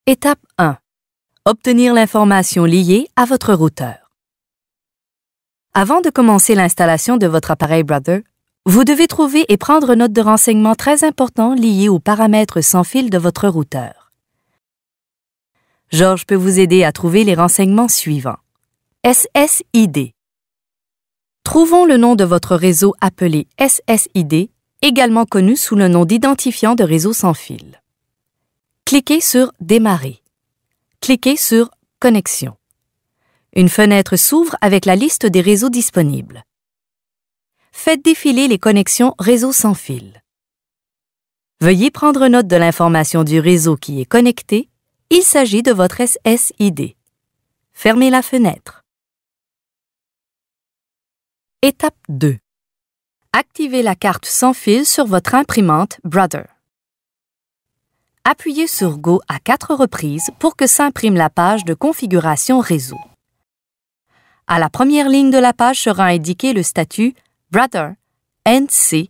Étape 1. Obtenir l'information liée à votre routeur. Avant de commencer l'installation de votre appareil Brother, vous devez trouver et prendre note de renseignements très importants liés aux paramètres sans fil de votre routeur. Georges peut vous aider à trouver les renseignements suivants. SSID. Trouvons le nom de votre réseau appelé SSID, également connu sous le nom d'identifiant de réseau sans fil. Cliquez sur « Démarrer ». Cliquez sur « Connexion ». Une fenêtre s'ouvre avec la liste des réseaux disponibles. Faites défiler les connexions réseau sans fil. Veuillez prendre note de l'information du réseau qui est connecté. Il s'agit de votre SSID. Fermez la fenêtre. Étape 2. Activez la carte sans fil sur votre imprimante Brother. Appuyez sur Go à 4 reprises pour que s'imprime la page de configuration réseau. À la première ligne de la page sera indiqué le statut Brother NC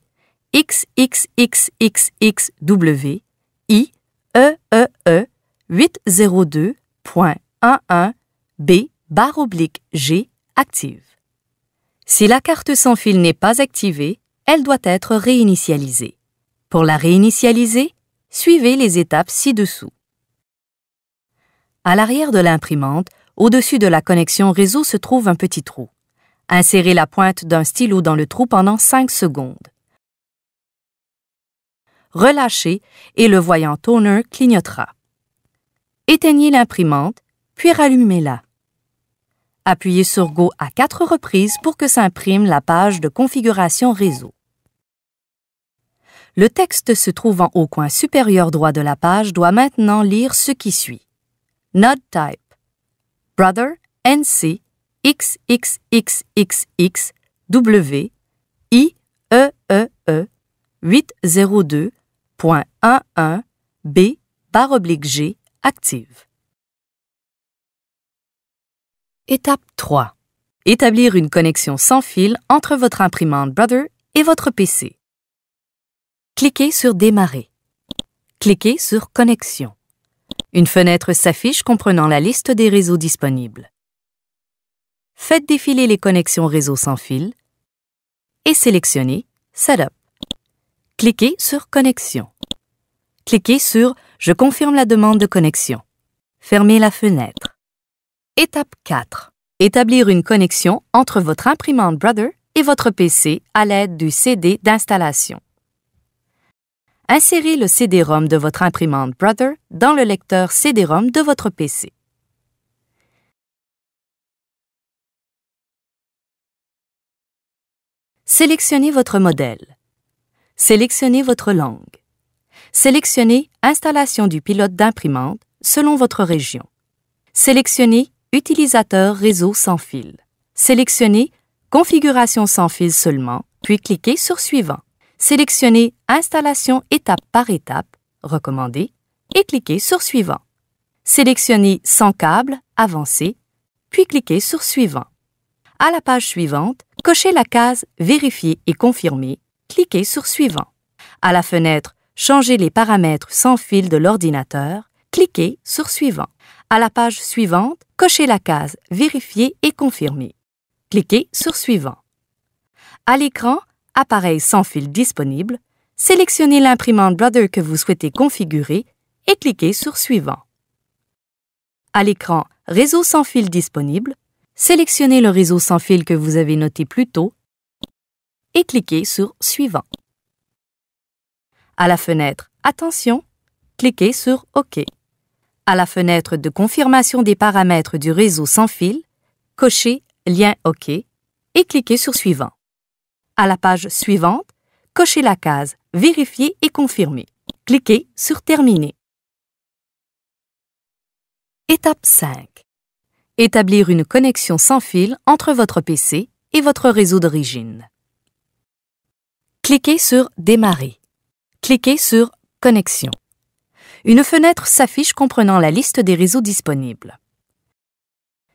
XXXXXW IEEE 802.11b/G active. Si la carte sans fil n'est pas activée, elle doit être réinitialisée. Pour la réinitialiser, suivez les étapes ci-dessous. À l'arrière de l'imprimante, au-dessus de la connexion réseau se trouve un petit trou. Insérez la pointe d'un stylo dans le trou pendant 5 secondes. Relâchez et le voyant toner clignotera. Éteignez l'imprimante, puis rallumez-la. Appuyez sur Go à 4 reprises pour que s'imprime la page de configuration réseau. Le texte se trouvant au coin supérieur droit de la page doit maintenant lire ce qui suit. Node type Brother NC XXXXXW IEEE 802.11b/G active. Étape 3. Établir une connexion sans fil entre votre imprimante Brother et votre PC. Cliquez sur « Démarrer ». Cliquez sur « Connexion ». Une fenêtre s'affiche comprenant la liste des réseaux disponibles. Faites défiler les connexions réseau sans fil et sélectionnez « Setup ». Cliquez sur « Connexion ». Cliquez sur « Je confirme la demande de connexion ». Fermez la fenêtre. Étape 4. Établir une connexion entre votre imprimante Brother et votre PC à l'aide du CD d'installation. Insérez le CD-ROM de votre imprimante Brother dans le lecteur CD-ROM de votre PC. Sélectionnez votre modèle. Sélectionnez votre langue. Sélectionnez Installation du pilote d'imprimante selon votre région. Sélectionnez Utilisateur réseau sans fil. Sélectionnez Configuration sans fil seulement, puis cliquez sur Suivant. Sélectionnez Installation étape par étape, recommandé, et cliquez sur Suivant. Sélectionnez Sans câble, avancé, puis cliquez sur Suivant. À la page suivante, cochez la case Vérifier et confirmer, cliquez sur Suivant. À la fenêtre Changer les paramètres sans fil de l'ordinateur, cliquez sur Suivant. À la page suivante, cochez la case Vérifier et confirmer. Cliquez sur Suivant. À l'écran Appareil sans fil disponible, sélectionnez l'imprimante Brother que vous souhaitez configurer et cliquez sur Suivant. À l'écran Réseau sans fil disponible, sélectionnez le réseau sans fil que vous avez noté plus tôt et cliquez sur Suivant. À la fenêtre Attention, cliquez sur OK. À la fenêtre de confirmation des paramètres du réseau sans fil, cochez Lien OK et cliquez sur Suivant. À la page suivante, cochez la case Vérifier et confirmer. Cliquez sur Terminer. Étape 5. Établir une connexion sans fil entre votre PC et votre réseau d'origine. Cliquez sur Démarrer. Cliquez sur Connexion. Une fenêtre s'affiche comprenant la liste des réseaux disponibles.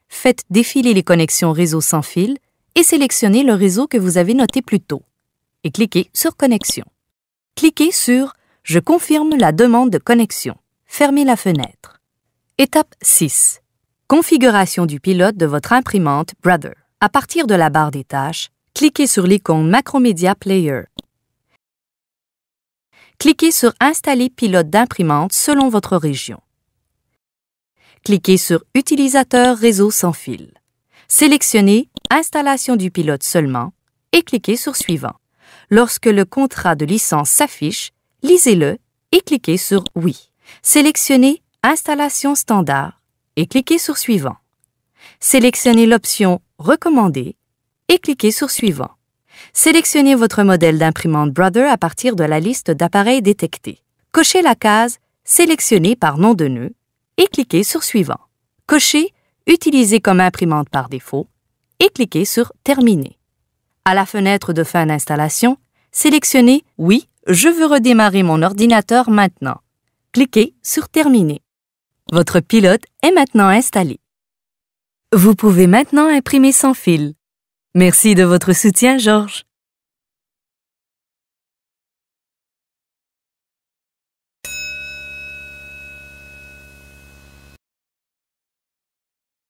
Faites défiler les connexions réseau sans fil et sélectionnez le réseau que vous avez noté plus tôt et cliquez sur Connexion. Cliquez sur « Je confirme la demande de connexion ». Fermez la fenêtre. Étape 6. Configuration du pilote de votre imprimante Brother. À partir de la barre des tâches, cliquez sur l'icône Macromedia Player. Cliquez sur Installer pilote d'imprimante selon votre région. Cliquez sur Utilisateur réseau sans fil. Sélectionnez Installation du pilote seulement et cliquez sur Suivant. Lorsque le contrat de licence s'affiche, lisez-le et cliquez sur Oui. Sélectionnez Installation standard et cliquez sur Suivant. Sélectionnez l'option Recommander et cliquez sur Suivant. Sélectionnez votre modèle d'imprimante Brother à partir de la liste d'appareils détectés. Cochez la case Sélectionner par nom de nœud et cliquez sur Suivant. Cochez Utiliser comme imprimante par défaut et cliquez sur Terminer. À la fenêtre de fin d'installation, sélectionnez Oui, je veux redémarrer mon ordinateur maintenant. Cliquez sur Terminer. Votre pilote est maintenant installé. Vous pouvez maintenant imprimer sans fil. Merci de votre soutien, Georges.